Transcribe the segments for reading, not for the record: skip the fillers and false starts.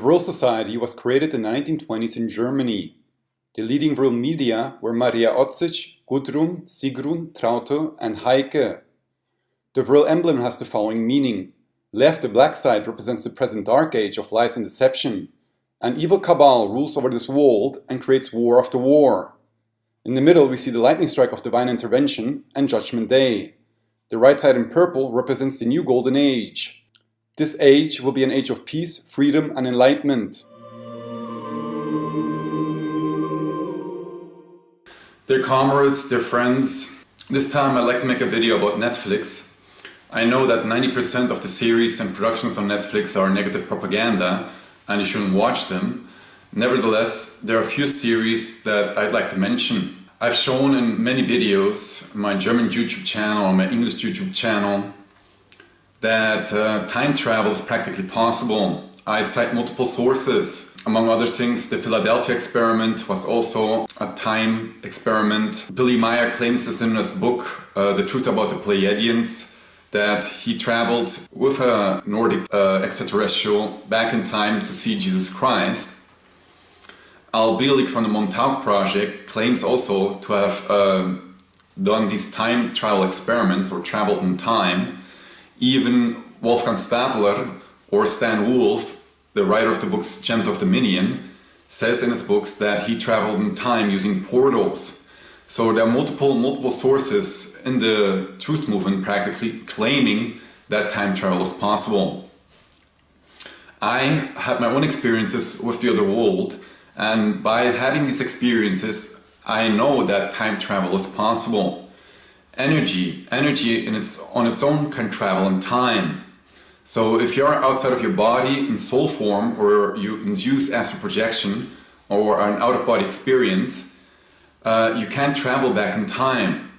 Vril Society was created in the 1920s in Germany. The leading Vril media were Maria Otzig, Gudrun, Sigrun, Traute and Heike. The Vril emblem has the following meaning. Left, the black side, represents the present dark age of lies and deception. An evil cabal rules over this world and creates war after war. In the middle we see the lightning strike of divine intervention and Judgment Day. The right side in purple represents the new golden age. This age will be an age of peace, freedom and enlightenment. Dear comrades, dear friends, this time I'd like to make a video about Netflix. I know that 90% of the series and productions on Netflix are negative propaganda and you shouldn't watch them. Nevertheless, there are a few series that I'd like to mention. I've shown in many videos, my German YouTube channel or my English YouTube channel, that time travel is practically possible. I cite multiple sources. Among other things, the Philadelphia experiment was also a time experiment. Billy Meyer claims this in his book, The Truth About the Pleiadians, that he traveled with a Nordic extraterrestrial back in time to see Jesus Christ. Al Bielik from the Montauk Project claims also to have done these time travel experiments or traveled in time. Even Wolfgang Stadler or Stan Wolf, the writer of the books Gems of Dominion, says in his books that he traveled in time using portals. So there are multiple sources in the truth movement practically claiming that time travel is possible. I had my own experiences with the other world, and by having these experiences I know that time travel is possible. Energy on its own can travel in time. So if you're outside of your body in soul form, or you induce astral projection or an out-of-body experience, you can travel back in time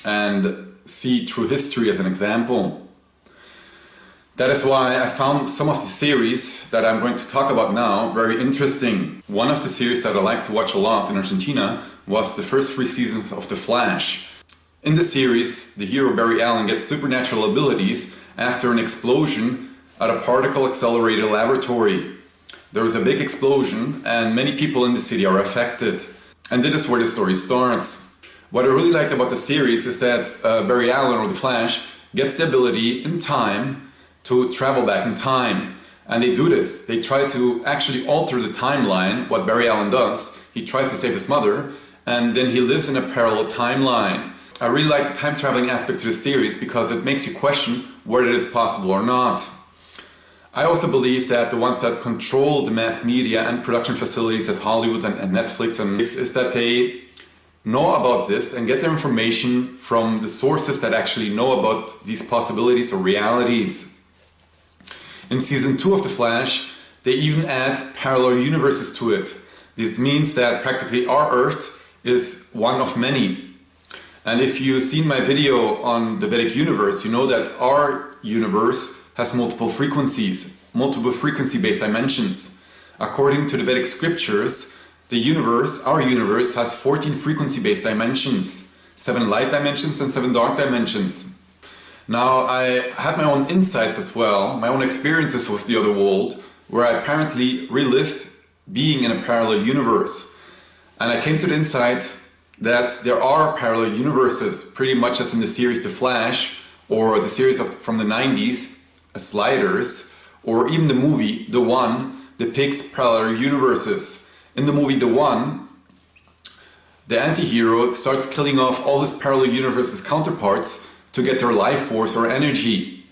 and see true history as an example. That is why I found some of the series that I'm going to talk about now very interesting. One of the series that I like to watch a lot in Argentina was the first 3 seasons of The Flash. In the series, the hero Barry Allen gets supernatural abilities after an explosion at a particle accelerator laboratory. There was a big explosion and many people in the city are affected. And this is where the story starts. What I really liked about the series is that Barry Allen, or the Flash, gets the ability in time to travel back in time. And they do this. They try to actually alter the timeline, what Barry Allen does. He tries to save his mother, and then he lives in a parallel timeline. I really like the time traveling aspect to the series because it makes you question whether it is possible or not. I also believe that the ones that control the mass media and production facilities at Hollywood and Netflix is that they know about this and get their information from the sources that actually know about these possibilities or realities. In season 2 of The Flash, they even add parallel universes to it. This means that practically our Earth is one of many. And if you've seen my video on the Vedic universe, you know that our universe has multiple frequency-based dimensions. According to the Vedic scriptures, our universe has 14 frequency-based dimensions, 7 light dimensions and 7 dark dimensions. Now, I had my own insights as well, my own experiences with the other world, where I apparently relived being in a parallel universe. And I came to the insight that there are parallel universes, pretty much as in the series The Flash, or the series from the 90s, Sliders, or even the movie The One depicts parallel universes. In the movie The One, the anti-hero starts killing off all his parallel universes counterparts to get their life force or energy.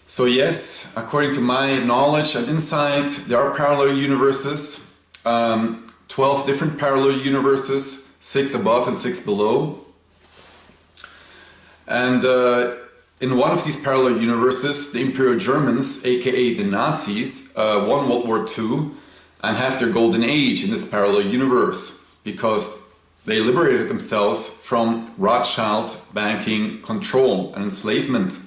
So yes, according to my knowledge and insight, there are parallel universes, 12 different parallel universes, 6 above and 6 below. And in one of these parallel universes, the Imperial Germans, aka the Nazis, won World War II and have their golden age in this parallel universe because they liberated themselves from Rothschild banking control and enslavement.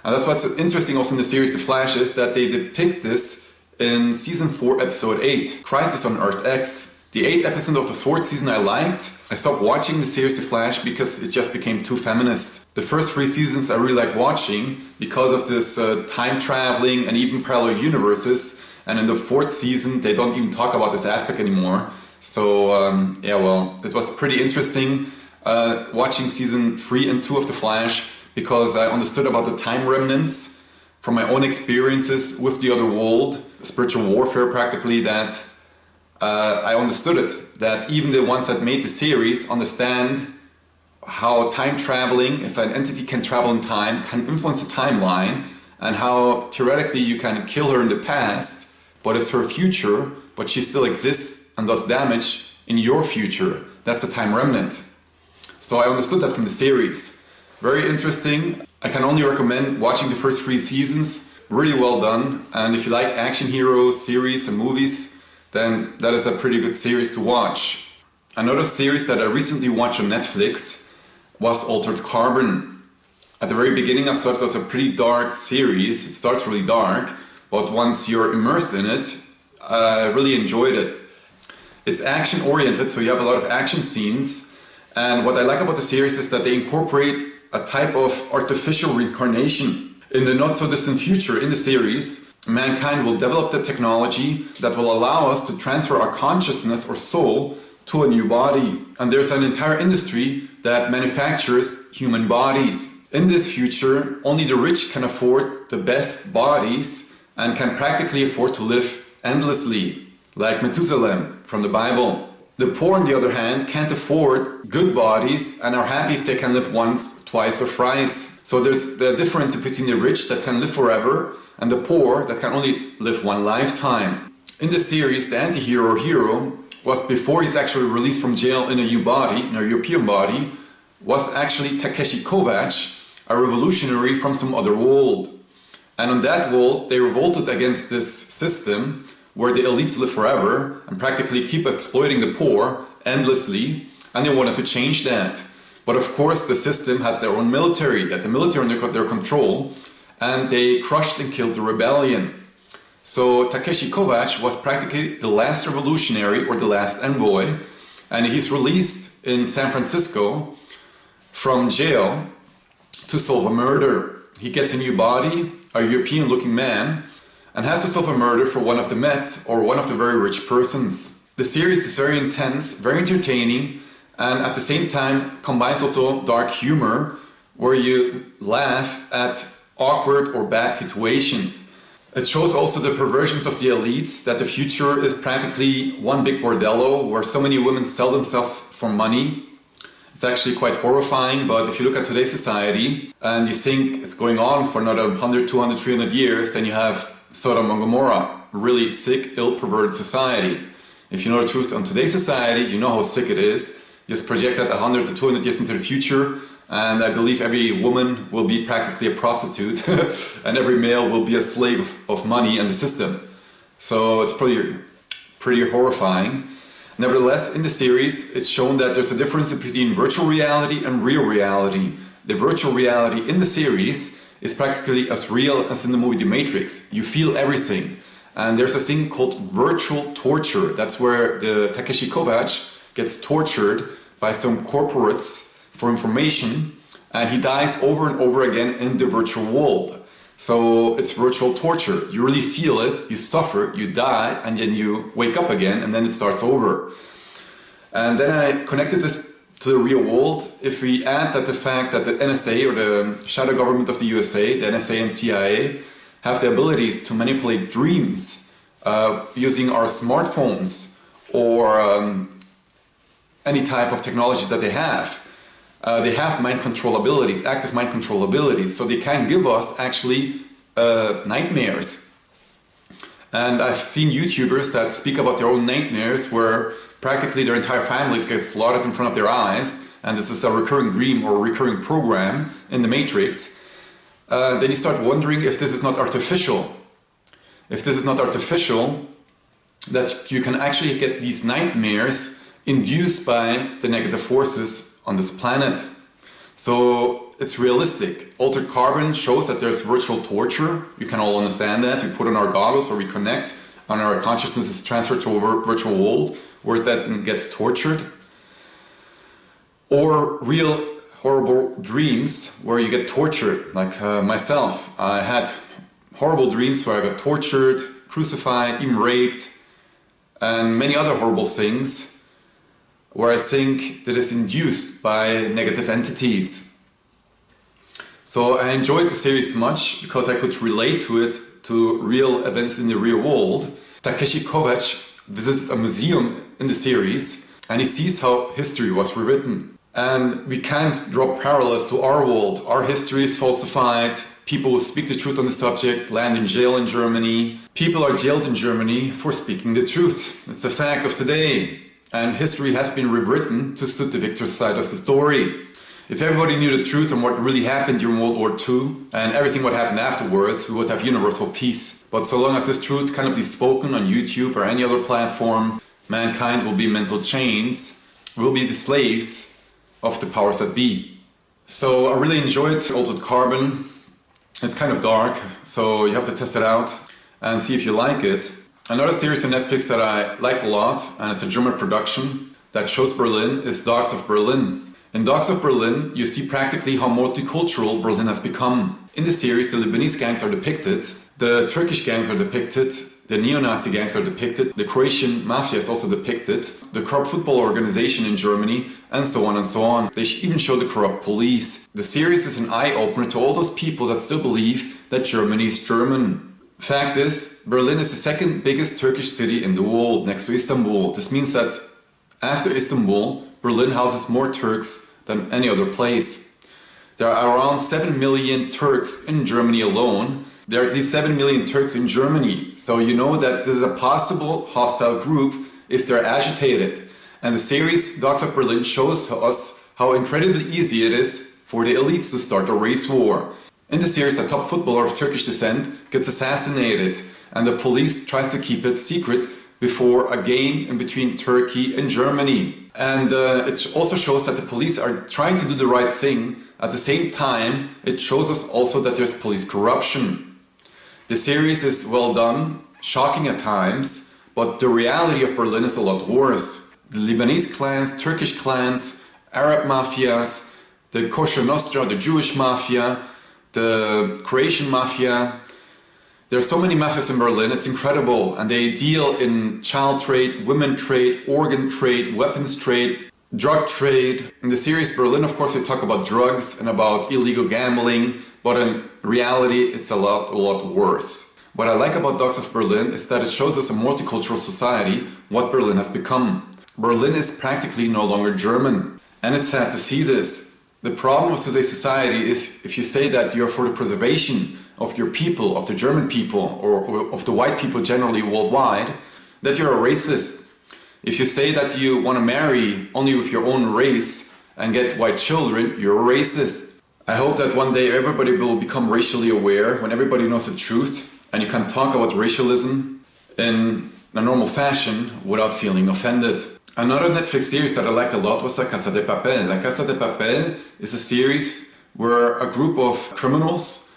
And that's what's interesting also in the series The Flash is that they depict this in season 4 episode 8, Crisis on Earth X. The 8th episode of the 4th season I liked. I stopped watching the series The Flash because it just became too feminist. The first 3 seasons I really liked watching because of this time traveling and even parallel universes. And in the 4th season they don't even talk about this aspect anymore. So yeah, well, it was pretty interesting watching season 3 and 2 of The Flash because I understood about the time remnants from my own experiences with the other world, spiritual warfare practically, that I understood it, that even the ones that made the series understand how time traveling, if an entity can travel in time, can influence the timeline, and how theoretically you can kill her in the past, but it's her future, but she still exists and does damage in your future. That's a time remnant. So I understood that from the series. Very interesting. I can only recommend watching the first 3 seasons. Really well done. And if you like action heroes, series and movies, then that is a pretty good series to watch. Another series that I recently watched on Netflix was Altered Carbon. At the very beginning I thought it was a pretty dark series. It starts really dark, but once you're immersed in it, I really enjoyed it. It's action oriented, so you have a lot of action scenes, and what I like about the series is that they incorporate a type of artificial reincarnation. In the not so distant future in the series, mankind will develop the technology that will allow us to transfer our consciousness or soul to a new body. And there's an entire industry that manufactures human bodies. In this future, only the rich can afford the best bodies and can practically afford to live endlessly, like Methuselah from the Bible. The poor, on the other hand, can't afford good bodies and are happy if they can live once, twice or thrice. So there's the difference between the rich that can live forever and the poor that can only live one lifetime. In the series, the anti-hero or hero was, before he's actually released from jail in a new body, in a European body, was actually Takeshi Kovacs, a revolutionary from some other world. And on that world, they revolted against this system where the elites live forever and practically keep exploiting the poor endlessly, and they wanted to change that. But of course, the system had their own military, that the military under their control, and they crushed and killed the rebellion. So Takeshi Kovacs was practically the last revolutionary or the last envoy, and he's released in San Francisco from jail to solve a murder. He gets a new body, a European looking man, and has to solve a murder for one of the Mets or one of the very rich persons. The series is very intense, very entertaining, and at the same time combines also dark humor where you laugh at awkward or bad situations. It shows also the perversions of the elites, that the future is practically one big bordello where so many women sell themselves for money. It's actually quite horrifying, but if you look at today's society and you think it's going on for another 100, 200, 300 years, then you have Sodom and Gomorrah, really sick, ill, perverted society. If you know the truth on today's society, you know how sick it is. Just project that 100 to 200 years into the future, and I believe every woman will be practically a prostitute and every male will be a slave of money and the system. So it's pretty horrifying. Nevertheless, in the series, it's shown that there's a difference between virtual reality and real reality. The virtual reality in the series is practically as real as in the movie The Matrix. You feel everything. And there's a thing called virtual torture. That's where the Takeshi Kovacs gets tortured by some corporates for information, and he dies over and over again in the virtual world. So it's virtual torture. You really feel it, you suffer, you die, and then you wake up again, and then it starts over. And then I connected this to the real world. If we add that the fact that the NSA, or the shadow government of the USA, the NSA and CIA, have the abilities to manipulate dreams using our smartphones or any type of technology that they have mind control abilities, active mind control abilities, so they can give us actually nightmares. And I've seen YouTubers that speak about their own nightmares where practically their entire families get slaughtered in front of their eyes, and this is a recurring dream or a recurring program in the Matrix. Then you start wondering if this is not artificial. If this is not artificial, that you can actually get these nightmares induced by the negative forces on this planet. So it's realistic. Altered Carbon shows that there's virtual torture. You can all understand that. We put on our goggles or we connect, and our consciousness is transferred to a virtual world where it then gets tortured. Or real horrible dreams where you get tortured, like myself. I had horrible dreams where I got tortured, crucified, even raped, and many other horrible things where I think that is induced by negative entities. So I enjoyed the series much because I could relate to it, to real events in the real world. Takeshi Kovacs visits a museum in the series and he sees how history was rewritten. And we can't draw parallels to our world. Our history is falsified. People who speak the truth on the subject land in jail in Germany. People are jailed in Germany for speaking the truth. It's a fact of today. And history has been rewritten to suit the victor's side of the story. If everybody knew the truth on what really happened during World War II and everything what happened afterwards, we would have universal peace. But so long as this truth cannot be spoken on YouTube or any other platform, mankind will be in mental chains, will be the slaves of the powers that be. So I really enjoyed Altered Carbon. It's kind of dark, so you have to test it out and see if you like it. Another series on Netflix that I like a lot, and it's a German production that shows Berlin, is Dogs of Berlin. In Dogs of Berlin, you see practically how multicultural Berlin has become. In the series, the Lebanese gangs are depicted, the Turkish gangs are depicted, the neo-Nazi gangs are depicted, the Croatian mafia is also depicted, the corrupt football organization in Germany, and so on and so on. They even show the corrupt police. The series is an eye-opener to all those people that still believe that Germany is German. Fact is, Berlin is the second biggest Turkish city in the world, next to Istanbul. This means that after Istanbul, Berlin houses more Turks than any other place. There are around 7 million Turks in Germany alone. There are at least 7 million Turks in Germany. So you know that this is a possible hostile group if they're agitated. And the series Dogs of Berlin shows us how incredibly easy it is for the elites to start a race war. In the series, a top footballer of Turkish descent gets assassinated and the police tries to keep it secret before a game in between Turkey and Germany. And it also shows that the police are trying to do the right thing. At the same time, it shows us also that there's police corruption. The series is well done, shocking at times, but the reality of Berlin is a lot worse. The Lebanese clans, Turkish clans, Arab mafias, the Kosher Nostra, the Jewish mafia, the Croatian mafia. There are so many mafias in Berlin, it's incredible, and they deal in child trade, women trade, organ trade, weapons trade, drug trade. In the series Berlin, of course, they talk about drugs and about illegal gambling, but in reality, it's a lot worse. What I like about Dogs of Berlin is that it shows us a multicultural society, what Berlin has become. Berlin is practically no longer German, and it's sad to see this. The problem of today's society is if you say that you're for the preservation of your people, of the German people, or of the white people generally worldwide, that you're a racist. If you say that you want to marry only with your own race and get white children, you're a racist. I hope that one day everybody will become racially aware when everybody knows the truth and you can talk about racialism in a normal fashion without feeling offended. Another Netflix series that I liked a lot was Casa de Papel. Casa de Papel is a series where a group of criminals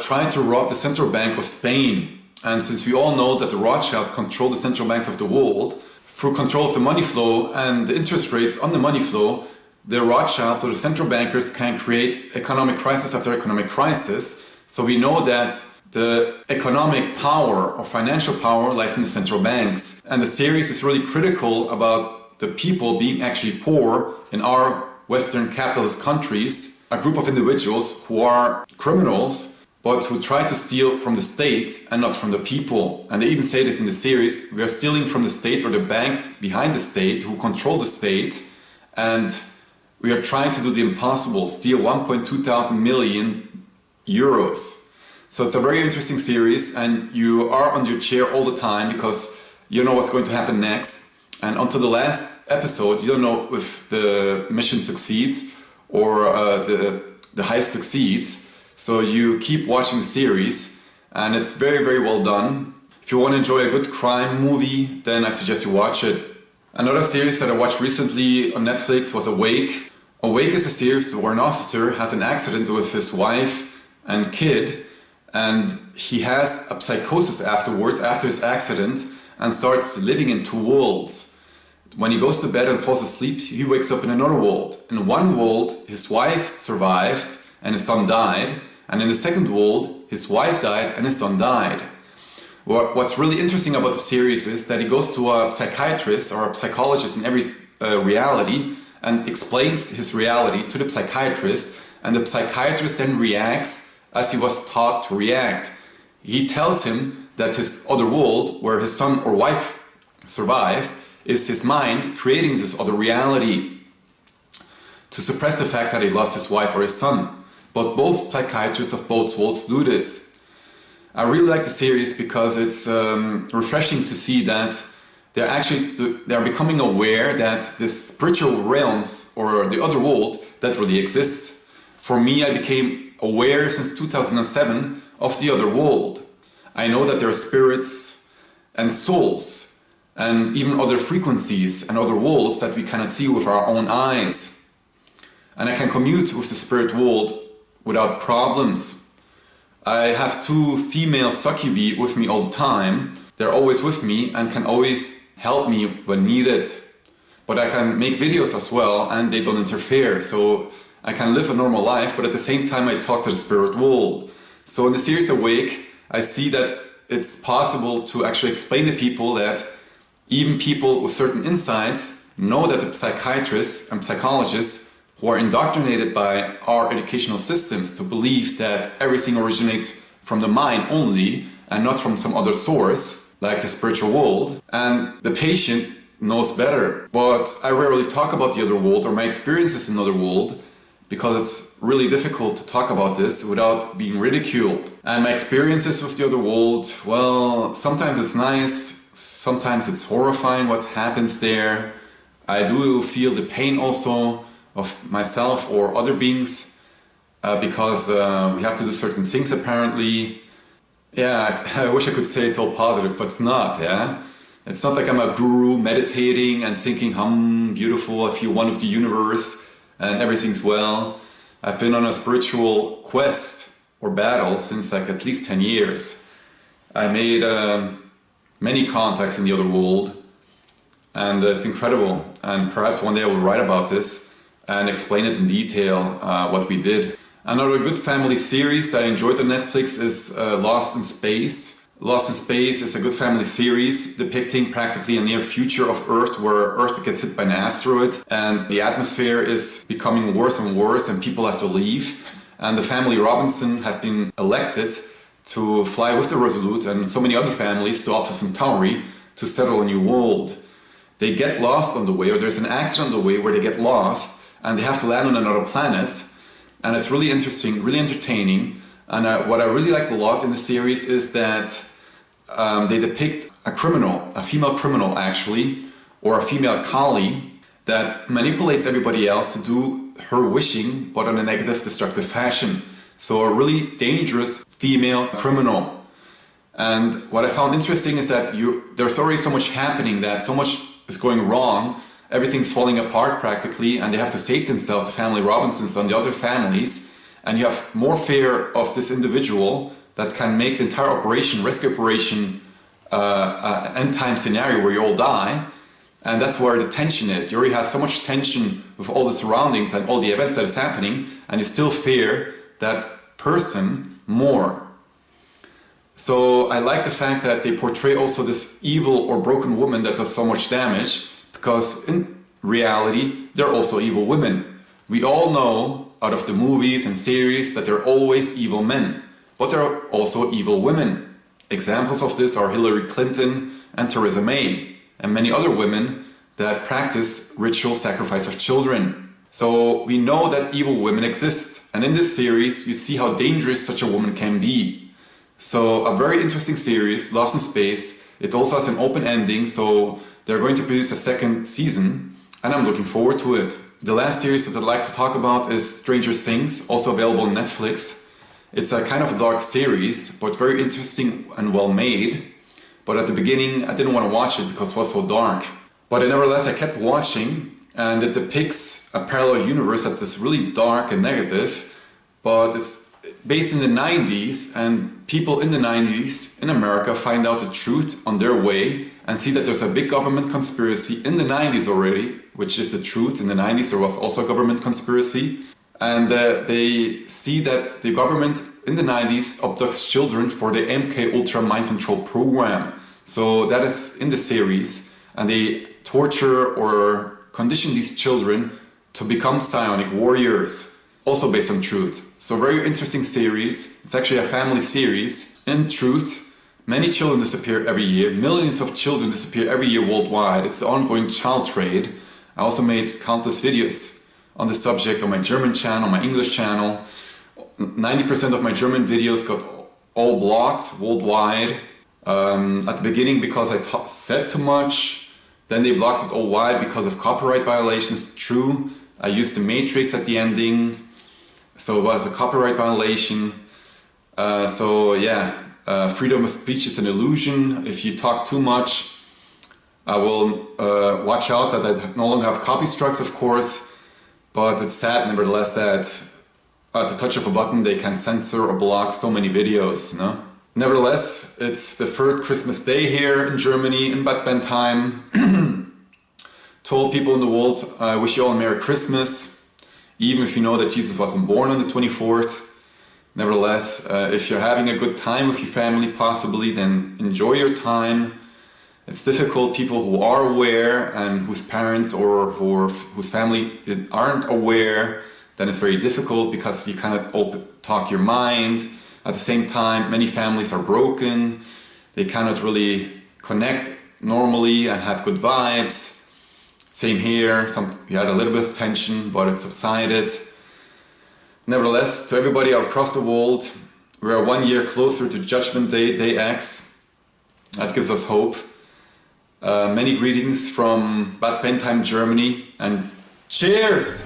tried to rob the central bank of Spain. And since we all know that the Rothschilds control the central banks of the world, through control of the money flow and the interest rates on the money flow, the Rothschilds or the central bankers can create economic crisis after economic crisis. So we know that the economic power or financial power lies in the central banks. And the series is really critical about the people being actually poor in our Western capitalist countries, a group of individuals who are criminals but who try to steal from the state and not from the people. And they even say this in the series, we are stealing from the state or the banks behind the state who control the state, and we are trying to do the impossible, steal 1.2 thousand million euros. So it's a very interesting series and you are on your chair all the time because you know what's going to happen next. And until the last episode, you don't know if the mission succeeds or the heist succeeds. So you keep watching the series and it's very, very well done. If you want to enjoy a good crime movie, then I suggest you watch it. Another series that I watched recently on Netflix was Awake. Awake is a series where an officer has an accident with his wife and kid, and he has a psychosis afterwards, after his accident, and starts living in two worlds. When he goes to bed and falls asleep, he wakes up in another world. In one world, his wife survived and his son died. And in the second world, his wife died and his son died. What's really interesting about the series is that he goes to a psychiatrist or a psychologist in every reality and explains his reality to the psychiatrist, and the psychiatrist then reacts as he was taught to react. He tells him that his other world, where his son or wife survived, is his mind creating this other reality to suppress the fact that he lost his wife or his son. But both psychiatrists of both worlds do this. I really like the series because it's refreshing to see that they're becoming aware that this spiritual realms or the other world that really exists. For me, I became aware since 2007 of the other world. I know that there are spirits and souls and even other frequencies and other worlds that we cannot see with our own eyes. And I can commute with the spirit world without problems. I have 2 female succubi with me all the time. They're always with me and can always help me when needed. But I can make videos as well and they don't interfere. So I can live a normal life, but at the same time I talk to the spirit world. So in the series Awake, I see that it's possible to actually explain to people that even people with certain insights know that the psychiatrists and psychologists who are indoctrinated by our educational systems to believe that everything originates from the mind only and not from some other source, like the spiritual world, and the patient knows better. But I rarely talk about the other world or my experiences in the other world because it's really difficult to talk about this without being ridiculed. And my experiences with the other world, well, sometimes it's nice, sometimes it's horrifying what happens there. I do feel the pain also of myself or other beings because we have to do certain things apparently. Yeah, I wish I could say it's all positive, but it's not, yeah? It's not like I'm a guru meditating and thinking, beautiful, I feel one with the universe and everything's well. I've been on a spiritual quest or battle since like at least 10 years. I made many contacts in the other world and it's incredible. And perhaps one day I will write about this and explain it in detail what we did. Another good family series that I enjoyed on Netflix is Lost in Space. Lost in Space is a good family series depicting practically a near future of Earth where Earth gets hit by an asteroid and the atmosphere is becoming worse and worse and people have to leave. And the family Robinson have been elected to fly with the Resolute and so many other families to Alpha Centauri to settle a new world. They get lost on the way, or there's an accident on the way where they get lost and they have to land on another planet, and it's really interesting, really entertaining. And what I really liked a lot in the series is that they depict a criminal, a female criminal actually, or a female Kali that manipulates everybody else to do her wishing, but in a negative, destructive fashion. So a really dangerous female criminal. And what I found interesting is that there's already so much happening, that so much is going wrong. Everything's falling apart practically and they have to save themselves, the family Robinsons and the other families, and you have more fear of this individual that can make the entire operation, rescue operation, end time scenario where you all die. And that's where the tension is. You already have so much tension with all the surroundings and all the events that is happening, and you still fear that person more. So I like the fact that they portray also this evil or broken woman that does so much damage, because in reality, they're also evil women. We all know out of the movies and series that there are always evil men, but there are also evil women. Examples of this are Hillary Clinton and Theresa May, and many other women that practice ritual sacrifice of children. So we know that evil women exist, and in this series you see how dangerous such a woman can be. So a very interesting series, Lost in Space. It also has an open ending, so they're going to produce a second season, and I'm looking forward to it. The last series that I'd like to talk about is Stranger Things, also available on Netflix. It's a kind of a dark series, but very interesting and well made. But at the beginning I didn't want to watch it because it was so dark. But nevertheless I kept watching, and it depicts a parallel universe that is really dark and negative, but it's based in the 90s, and people in the 90s in America find out the truth on their way and see that there's a big government conspiracy in the 90s already, which is the truth. In the 90s there was also a government conspiracy, and they see that the government in the 90s abducts children for the MK Ultra mind control program. So that is in the series, and they torture or condition these children to become psionic warriors, also based on truth. So very interesting series. It's actually a family series. In truth, many children disappear every year. Millions of children disappear every year worldwide. It's the ongoing child trade. I also made countless videos on the subject on my German channel, my English channel. 90% of my German videos got all blocked worldwide. At the beginning because I said too much. Then they blocked it all wide because of copyright violations. True, I used the Matrix at the ending, so it was a copyright violation. So yeah, freedom of speech is an illusion. If you talk too much, I will watch out that I no longer have copy strikes, of course, but it's sad nevertheless that at the touch of a button they can censor or block so many videos, no? Nevertheless, it's the third Christmas day here in Germany, in Bad Bentheim. Told people in the world, I wish you all a Merry Christmas, even if you know that Jesus wasn't born on the 24th. Nevertheless, if you're having a good time with your family possibly, then enjoy your time. It's difficult, people who are aware and whose parents or whose family aren't aware, then it's very difficult because you cannot talk your mind. At the same time, many families are broken. They cannot really connect normally and have good vibes. Same here, we had a little bit of tension, but it subsided. Nevertheless, to everybody across the world, we are 1 year closer to Judgment Day, Day X. That gives us hope. Many greetings from Bad Bentheim, Germany, and cheers!